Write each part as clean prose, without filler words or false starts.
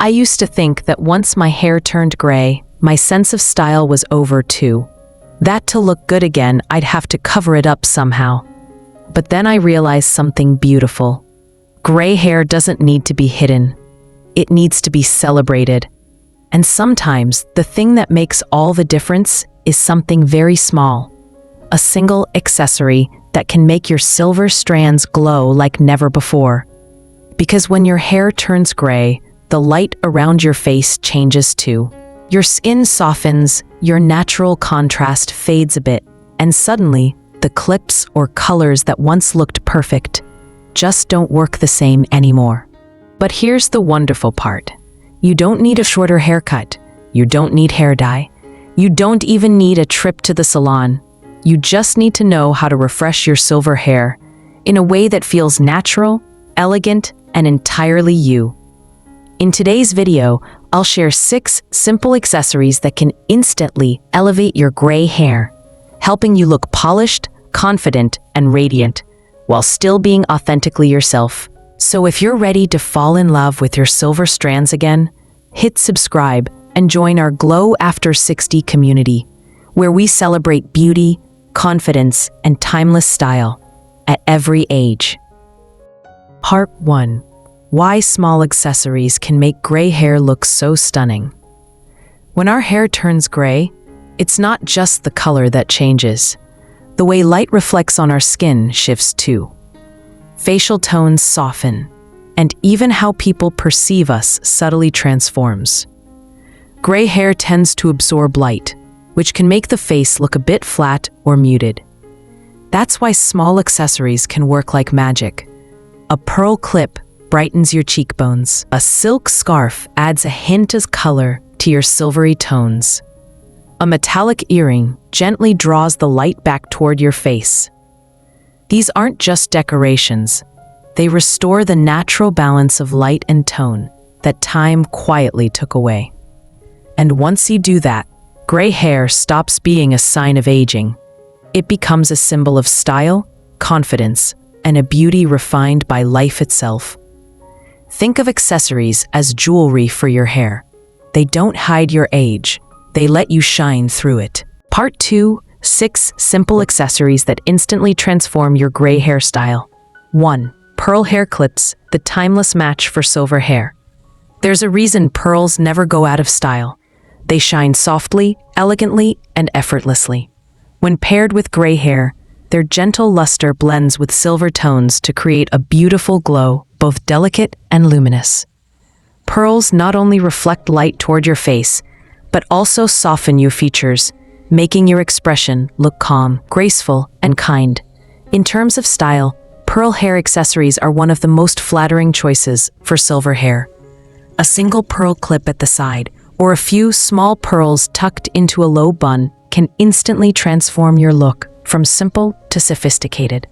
I used to think that once my hair turned gray, my sense of style was over too. That to look good again, I'd have to cover it up somehow. But then I realized something beautiful. Gray hair doesn't need to be hidden. It needs to be celebrated. And sometimes the thing that makes all the difference is something very small. A single accessory that can make your silver strands glow like never before. Because when your hair turns gray, the light around your face changes too. Your skin softens, your natural contrast fades a bit, and suddenly, the clips or colors that once looked perfect just don't work the same anymore. But here's the wonderful part. You don't need a shorter haircut. You don't need hair dye. You don't even need a trip to the salon. You just need to know how to refresh your silver hair in a way that feels natural, elegant, and entirely you. In today's video, I'll share 6 simple accessories that can instantly elevate your gray hair, helping you look polished, confident, and radiant, while still being authentically yourself. So if you're ready to fall in love with your silver strands again, hit subscribe and join our Glow After 60 community, where we celebrate beauty, confidence, and timeless style at every age. Part 1. Why small accessories can make gray hair look so stunning. When our hair turns gray, it's not just the color that changes. The way light reflects on our skin shifts too. Facial tones soften, and even how people perceive us subtly transforms. Gray hair tends to absorb light, which can make the face look a bit flat or muted. That's why small accessories can work like magic. A pearl clip brightens your cheekbones. A silk scarf adds a hint of color to your silvery tones. A metallic earring gently draws the light back toward your face. These aren't just decorations. They restore the natural balance of light and tone that time quietly took away. And once you do that, gray hair stops being a sign of aging. It becomes a symbol of style, confidence, and a beauty refined by life itself. Think of accessories as jewelry for your hair. They don't hide your age. They let you shine through it. Part 2. 6 simple accessories that instantly transform your gray hairstyle. 1. Pearl hair clips, the timeless match for silver hair. There's a reason pearls never go out of style. They shine softly, elegantly, and effortlessly. When paired with gray hair, their gentle luster blends with silver tones to create a beautiful glow, both delicate and luminous. Pearls not only reflect light toward your face, but also soften your features, making your expression look calm, graceful, and kind. In terms of style, pearl hair accessories are one of the most flattering choices for silver hair. A single pearl clip at the side, or a few small pearls tucked into a low bun, can instantly transform your look from simple to sophisticated.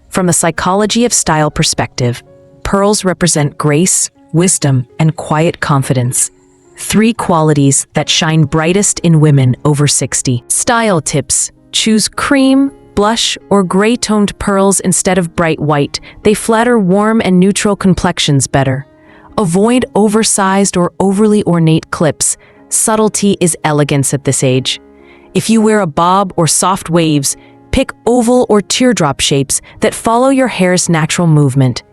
From the psychology of style perspective, pearls represent grace, wisdom, and quiet confidence. 3 qualities that shine brightest in women over 60. Style tips. Choose cream, blush, or gray-toned pearls instead of bright white. They flatter warm and neutral complexions better. Avoid oversized or overly ornate clips. Subtlety is elegance at this age. If you wear a bob or soft waves, pick oval or teardrop shapes that follow your hair's natural movement.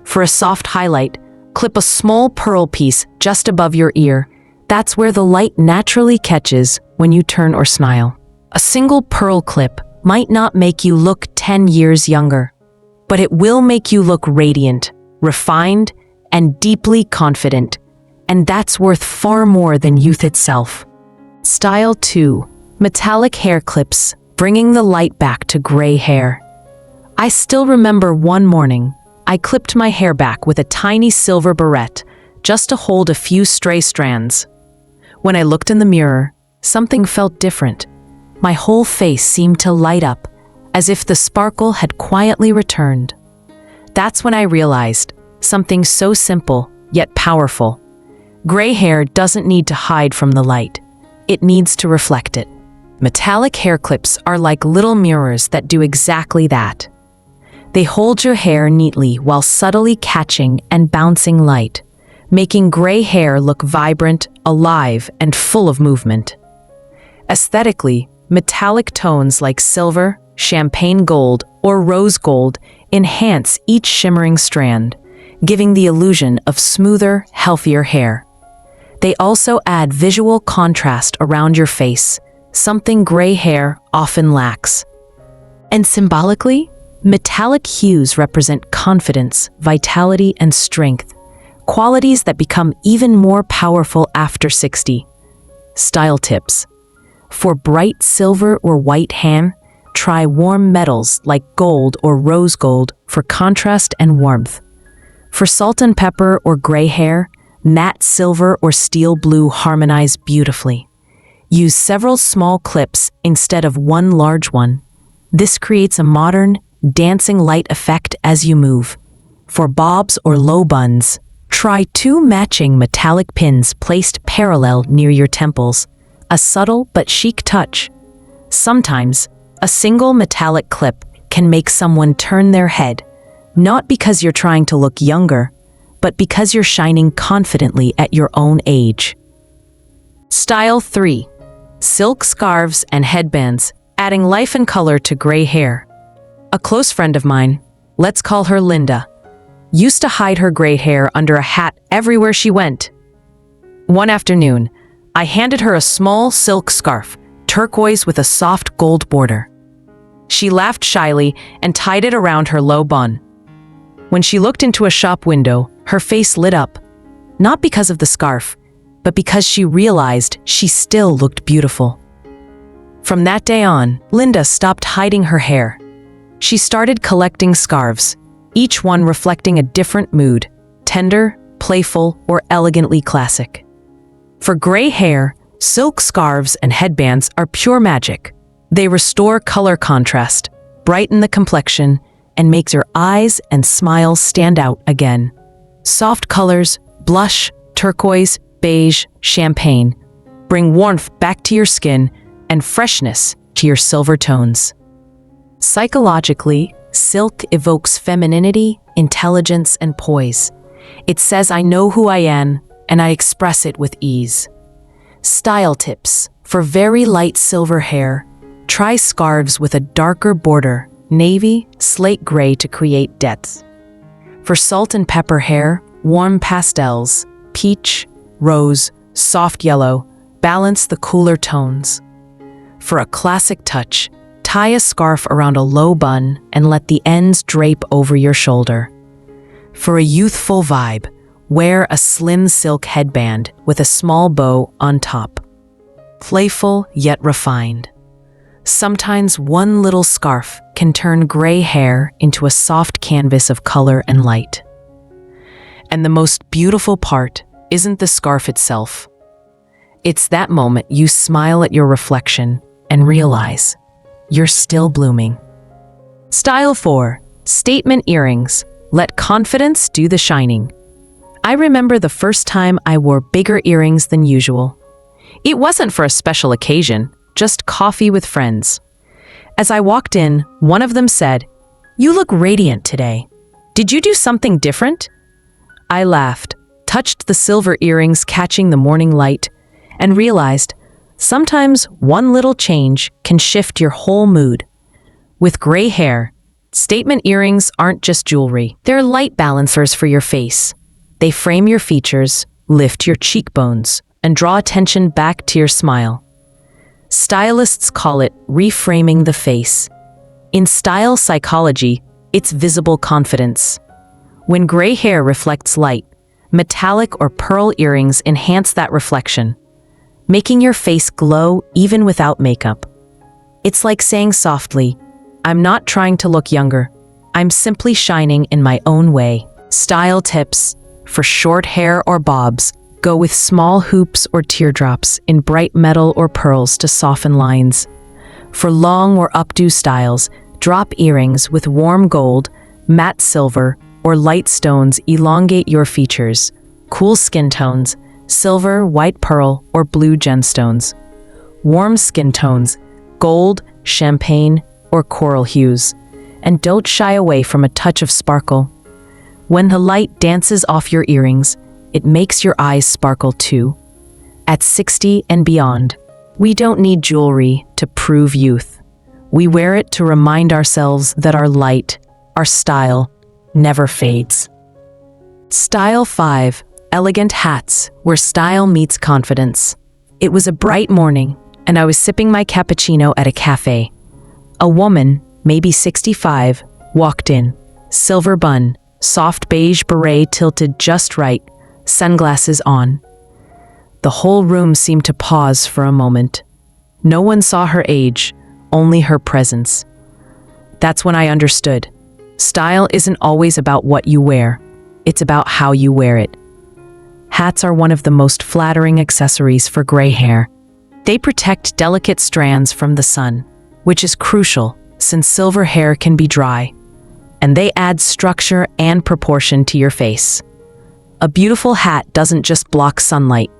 For a soft highlight, clip a small pearl piece just above your ear. That's where the light naturally catches when you turn or smile. A single pearl clip might not make you look 10 years younger, but it will make you look radiant, refined, and deeply confident. And that's worth far more than youth itself. Style 2. Metallic hair clips, bringing the light back to gray hair. I still remember one morning, I clipped my hair back with a tiny silver barrette just to hold a few stray strands. When I looked in the mirror, something felt different. My whole face seemed to light up, as if the sparkle had quietly returned. That's when I realized something so simple, yet powerful. Gray hair doesn't need to hide from the light. It needs to reflect it. Metallic hair clips are like little mirrors that do exactly that. They hold your hair neatly while subtly catching and bouncing light, making gray hair look vibrant, alive, and full of movement. Aesthetically, metallic tones like silver, champagne gold, or rose gold enhance each shimmering strand, giving the illusion of smoother, healthier hair. They also add visual contrast around your face, something gray hair often lacks. And symbolically, metallic hues represent confidence, vitality, and strength, qualities that become even more powerful after 60. Style tips. For bright silver or white hair, try warm metals like gold or rose gold for contrast and warmth. For salt and pepper or gray hair, matte silver or steel blue harmonize beautifully. Use several small clips instead of one large one. This creates a modern, dancing light effect as you move. For bobs or low buns, try 2 matching metallic pins placed parallel near your temples, a subtle but chic touch. Sometimes, a single metallic clip can make someone turn their head, not because you're trying to look younger, but because you're shining confidently at your own age. Style 3. Silk scarves and headbands, adding life and color to gray hair. A close friend of mine, let's call her Linda, used to hide her gray hair under a hat everywhere she went. One afternoon, I handed her a small silk scarf, turquoise with a soft gold border. She laughed shyly and tied it around her low bun. When she looked into a shop window, her face lit up, not because of the scarf, but because she realized she still looked beautiful. From that day on, Linda stopped hiding her hair. She started collecting scarves, each one reflecting a different mood, tender, playful, or elegantly classic. For gray hair, silk scarves and headbands are pure magic. They restore color contrast, brighten the complexion, and make your eyes and smiles stand out again. Soft colors, blush, turquoise, beige, champagne, bring warmth back to your skin and freshness to your silver tones. Psychologically, silk evokes femininity, intelligence, and poise. It says, I know who I am, and I express it with ease. Style tips. For very light silver hair, try scarves with a darker border, navy, slate gray to create depth. For salt and pepper hair, warm pastels, peach, rose, soft yellow, balance the cooler tones. For a classic touch, tie a scarf around a low bun and let the ends drape over your shoulder. For a youthful vibe, wear a slim silk headband with a small bow on top. Playful yet refined. Sometimes one little scarf can turn gray hair into a soft canvas of color and light. And the most beautiful part isn't the scarf itself. It's that moment you smile at your reflection and realize you're still blooming. Style 4. Statement earrings. Let confidence do the shining. I remember the first time I wore bigger earrings than usual. It wasn't for a special occasion, just coffee with friends. As I walked in, one of them said, "You look radiant today. Did you do something different?" I laughed, touched the silver earrings catching the morning light, and realized sometimes one little change can shift your whole mood. With gray hair, statement earrings aren't just jewelry. They're light balancers for your face. They frame your features, lift your cheekbones, and draw attention back to your smile. Stylists call it reframing the face. In style psychology, it's visible confidence. When gray hair reflects light, metallic or pearl earrings enhance that reflection, making your face glow even without makeup. It's like saying softly, "I'm not trying to look younger. I'm simply shining in my own way." Style tips. For short hair or bobs, go with small hoops or teardrops in bright metal or pearls to soften lines. For long or updo styles, drop earrings with warm gold, matte silver, or light stones elongate your features. Cool skin tones, silver, white pearl, or blue gemstones. Warm skin tones, gold, champagne, or coral hues. And don't shy away from a touch of sparkle. When the light dances off your earrings, it makes your eyes sparkle too. At 60 and beyond, we don't need jewelry to prove youth. We wear it to remind ourselves that our light, our style, never fades. Style 5. Elegant hats, where style meets confidence. It was a bright morning, and I was sipping my cappuccino at a cafe. A woman, maybe 65, walked in. Silver bun, soft beige beret tilted just right, sunglasses on. The whole room seemed to pause for a moment. No one saw her age, only her presence. That's when I understood. Style isn't always about what you wear. It's about how you wear it. Hats are one of the most flattering accessories for gray hair. They protect delicate strands from the sun, which is crucial since silver hair can be dry. And they add structure and proportion to your face. A beautiful hat doesn't just block sunlight.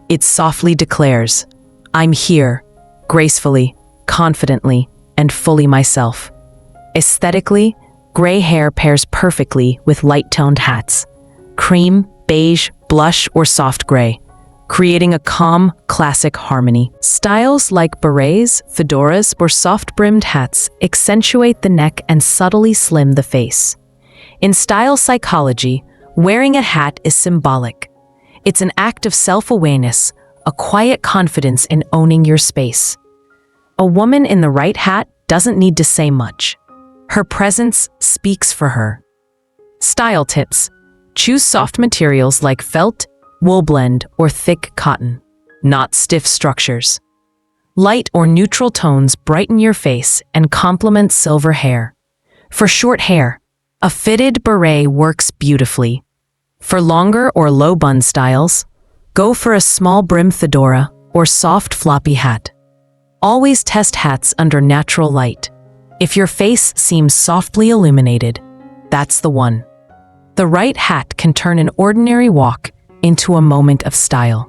It softly declares, "I'm here, gracefully, confidently, and fully myself." Aesthetically, gray hair pairs perfectly with light-toned hats. Cream, beige, blush, or soft gray, creating a calm, classic harmony. Styles like berets, fedoras, or soft-brimmed hats accentuate the neck and subtly slim the face. In style psychology, wearing a hat is symbolic. It's an act of self-awareness, a quiet confidence in owning your space. A woman in the right hat doesn't need to say much. Her presence speaks for her. Style tips. Choose soft materials like felt, wool blend, or thick cotton, not stiff structures. Light or neutral tones brighten your face and complement silver hair. For short hair, a fitted beret works beautifully. For longer or low bun styles, go for a small brim fedora or soft floppy hat. Always test hats under natural light. If your face seems softly illuminated, that's the one. The right hat can turn an ordinary walk into a moment of style.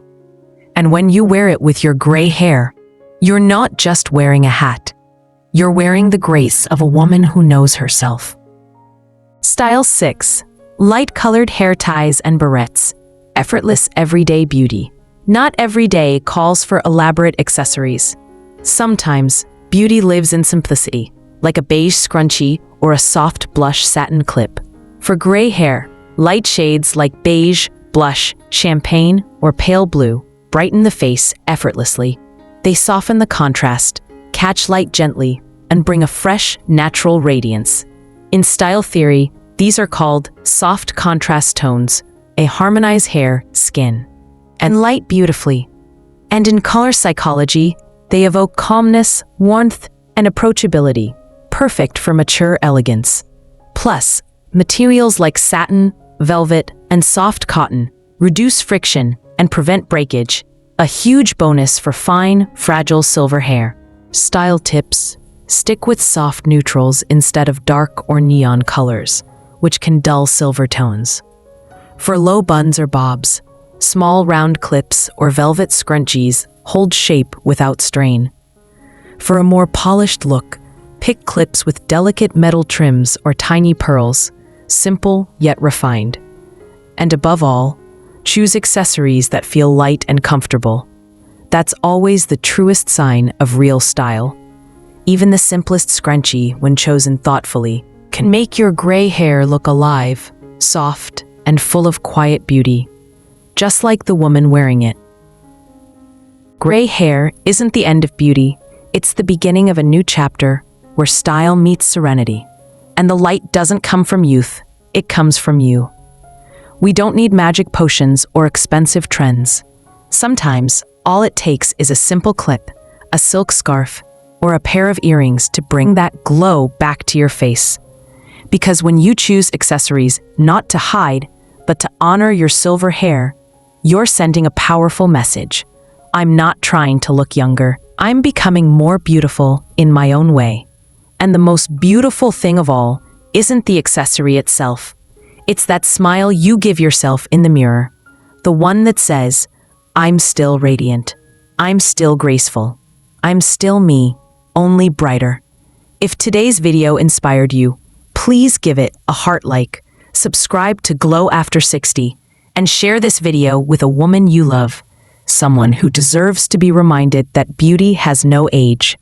And when you wear it with your gray hair, you're not just wearing a hat. You're wearing the grace of a woman who knows herself. Style 6. Light-colored hair ties and barrettes. Effortless everyday beauty. Not every day calls for elaborate accessories. Sometimes, beauty lives in simplicity, like a beige scrunchie or a soft blush satin clip. For gray hair, light shades like beige, blush, champagne, or pale blue brighten the face effortlessly. They soften the contrast, catch light gently, and bring a fresh, natural radiance. In style theory, these are called soft contrast tones. They harmonize hair, skin, and light beautifully. And in color psychology, they evoke calmness, warmth, and approachability, perfect for mature elegance. Plus, materials like satin, velvet, and soft cotton reduce friction and prevent breakage, a huge bonus for fine, fragile silver hair. Style tips: stick with soft neutrals instead of dark or neon colors, which can dull silver tones. For low buns or bobs, small round clips or velvet scrunchies hold shape without strain. For a more polished look, pick clips with delicate metal trims or tiny pearls, simple yet refined. And above all, choose accessories that feel light and comfortable. That's always the truest sign of real style. Even the simplest scrunchie, when chosen thoughtfully, can make your gray hair look alive, soft, and full of quiet beauty, just like the woman wearing it. Gray hair isn't the end of beauty, it's the beginning of a new chapter where style meets serenity. And the light doesn't come from youth, it comes from you. We don't need magic potions or expensive trends. Sometimes, all it takes is a simple clip, a silk scarf, or a pair of earrings to bring that glow back to your face. Because when you choose accessories not to hide, but to honor your silver hair, you're sending a powerful message. I'm not trying to look younger. I'm becoming more beautiful in my own way. And the most beautiful thing of all isn't the accessory itself. It's that smile you give yourself in the mirror. The one that says, I'm still radiant. I'm still graceful. I'm still me, only brighter. If today's video inspired you, please give it a heart like, subscribe to Glow After 60, and share this video with a woman you love, someone who deserves to be reminded that beauty has no age.